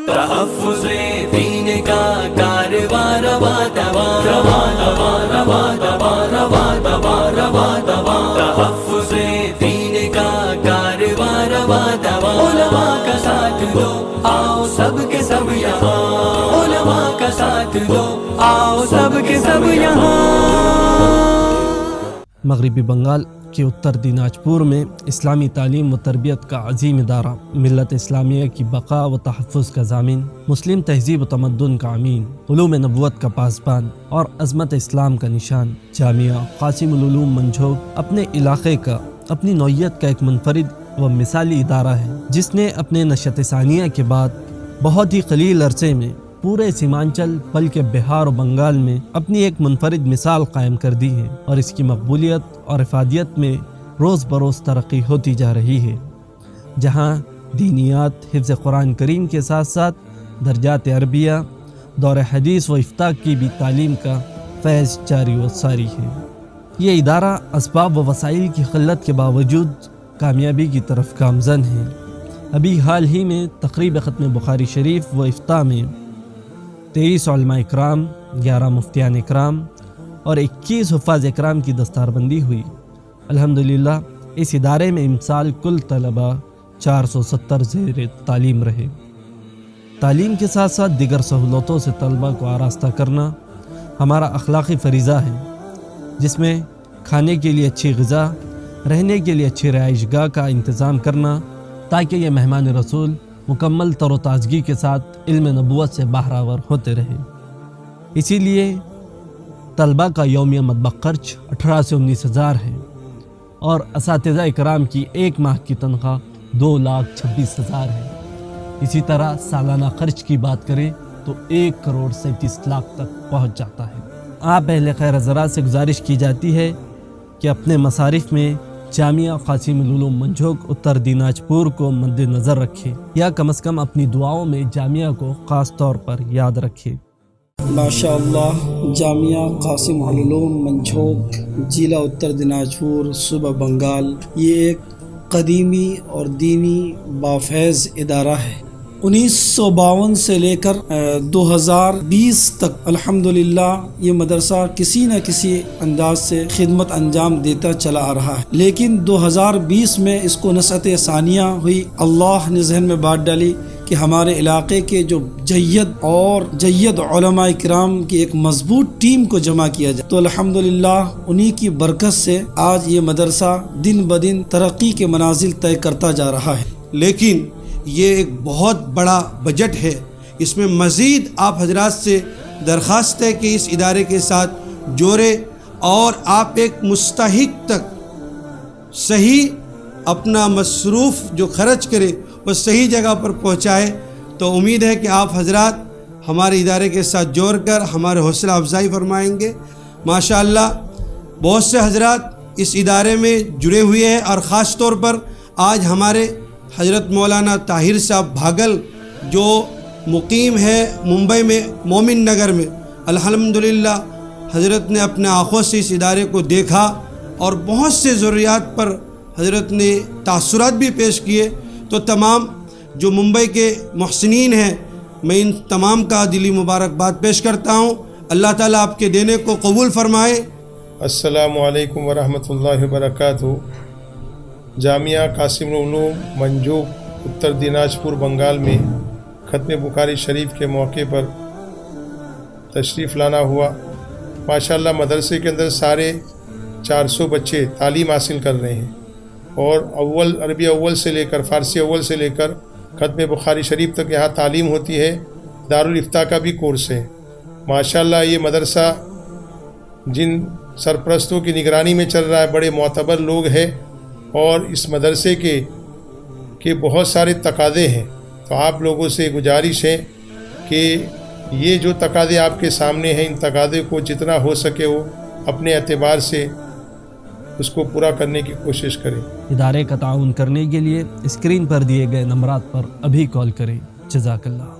تحفظ دین کا کارواں رواں رواں رواں رواں رواں رواں رواں رواں رواں رواں تحفظ دین کا کارواں رواں رواں علماء کا ساتھ دو آؤ سب کے سب یہاں علماء کا ساتھ دو آؤ سب کے سب یہاں۔ مغربی بنگال کے اتر دیناجپور میں اسلامی تعلیم و تربیت کا عظیم ادارہ، ملت اسلامیہ کی بقا و تحفظ کا ضامن، مسلم تہذیب و تمدن کا امین، علوم نبوت کا پاسبان اور عظمت اسلام کا نشان، جامعہ قاسم العلوم منجھوگ اپنے علاقے کا، اپنی نوعیت کا ایک منفرد و مثالی ادارہ ہے، جس نے اپنے نشأت ثانیہ کے بعد بہت ہی قلیل عرصے میں پورے سیمانچل بلکہ بہار و بنگال میں اپنی ایک منفرد مثال قائم کر دی ہے، اور اس کی مقبولیت اور افادیت میں روز بروز ترقی ہوتی جا رہی ہے، جہاں دینیات، حفظ قرآن کریم کے ساتھ ساتھ درجات عربیہ، دور حدیث و افتاء کی بھی تعلیم کا فیض جاری و ساری ہے۔ یہ ادارہ اسباب و وسائل کی قلت کے باوجود کامیابی کی طرف گامزن ہے۔ ابھی حال ہی میں تقریب ختم بخاری شریف و افتاء میں 23 علماء اکرام، 11 مفتیان اکرام اور 21 حفاظ اکرام کی دستار بندی ہوئی۔ الحمدللہ اس ادارے میں امسال کل طلبہ 470 زیر تعلیم رہے۔ تعلیم کے ساتھ ساتھ دیگر سہولتوں سے طلبہ کو آراستہ کرنا ہمارا اخلاقی فریضہ ہے، جس میں کھانے کے لیے اچھی غذا، رہنے کے لیے اچھی رہائش گاہ کا انتظام کرنا، تاکہ یہ مہمان رسول مکمل تر و تازگی کے ساتھ علم نبوت سے بہرہور ہوتے رہے۔ اسی لیے طلبہ کا یومیہ مطبخ خرچ 18 سے 19 ہزار ہے، اور اساتذہ اکرام کی ایک ماہ کی تنخواہ 2,26,000 ہے۔ اسی طرح سالانہ خرچ کی بات کریں تو 1,37,00,000 تک پہنچ جاتا ہے۔ آپ اہل خیر حضرات سے گزارش کی جاتی ہے کہ اپنے مصارف میں جامعہ قاسم العلوم منجھوگ اتر دیناجپور کو مد نظر رکھے، یا کم از کم اپنی دعاؤں میں جامعہ کو خاص طور پر یاد رکھے۔ ماشاء اللہ، جامعہ قاسم العلوم منجھوگ، ضلع اتر دیناجپور، صوبہ بنگال، یہ ایک قدیمی اور دینی بافیض ادارہ ہے۔ 1952 سے لے کر 2020 تک الحمدللہ یہ مدرسہ کسی نہ کسی انداز سے خدمت انجام دیتا چلا آ رہا ہے، لیکن 2020 میں اس کو نشأت ثانیہ ہوئی۔ اللہ نے ذہن میں بات ڈالی کہ ہمارے علاقے کے جو جید علماء کرام کی ایک مضبوط ٹیم کو جمع کیا جائے، تو الحمدللہ انہی کی برکت سے آج یہ مدرسہ دن بدن ترقی کے منازل طے کرتا جا رہا ہے۔ لیکن یہ ایک بہت بڑا بجٹ ہے، اس میں مزید آپ حضرات سے درخواست ہے کہ اس ادارے کے ساتھ جوڑے اور آپ ایک مستحق تک صحیح اپنا مصروف جو خرچ کرے وہ صحیح جگہ پر پہنچائے۔ تو امید ہے کہ آپ حضرات ہمارے ادارے کے ساتھ جوڑ کر ہمارے حوصلہ افزائی فرمائیں گے۔ ماشاءاللہ بہت سے حضرات اس ادارے میں جڑے ہوئے ہیں، اور خاص طور پر آج ہمارے حضرت مولانا طاہر صاحب بھاگل جو مقیم ہے ممبئی میں مومن نگر میں، الحمدللہ حضرت نے اپنے آنکھوں سے اس ادارے کو دیکھا اور بہت سے ضروریات پر حضرت نے تاثرات بھی پیش کیے۔ تو تمام جو ممبئی کے محسنین ہیں، میں ان تمام کا دلی مبارکباد پیش کرتا ہوں۔ اللہ تعالیٰ آپ کے دینے کو قبول فرمائے۔ السلام علیکم ورحمۃ اللہ وبرکاتہ۔ جامعہ قاسم العلوم منجھوگ اتر دیناجپور بنگال میں ختم بخاری شریف کے موقع پر تشریف لانا ہوا۔ ماشاءاللہ مدرسے کے اندر سارے 400 بچے تعلیم حاصل کر رہے ہیں، اور عربی اول سے لے کر فارسی اول سے لے کر ختم بخاری شریف تک یہاں تعلیم ہوتی ہے۔ دارالفتاء کا بھی کورس ہے۔ ماشاءاللہ یہ مدرسہ جن سرپرستوں کی نگرانی میں چل رہا ہے، بڑے معتبر لوگ ہیں، اور اس مدرسے کے بہت سارے تقاضے ہیں۔ تو آپ لوگوں سے گزارش ہے کہ یہ جو تقاضے آپ کے سامنے ہیں، ان تقاضے کو جتنا ہو سکے وہ اپنے اعتبار سے اس کو پورا کرنے کی کوشش کریں۔ ادارے کا تعاون کرنے کے لیے اسکرین پر دیے گئے نمبرات پر ابھی کال کریں۔ جزاک اللہ۔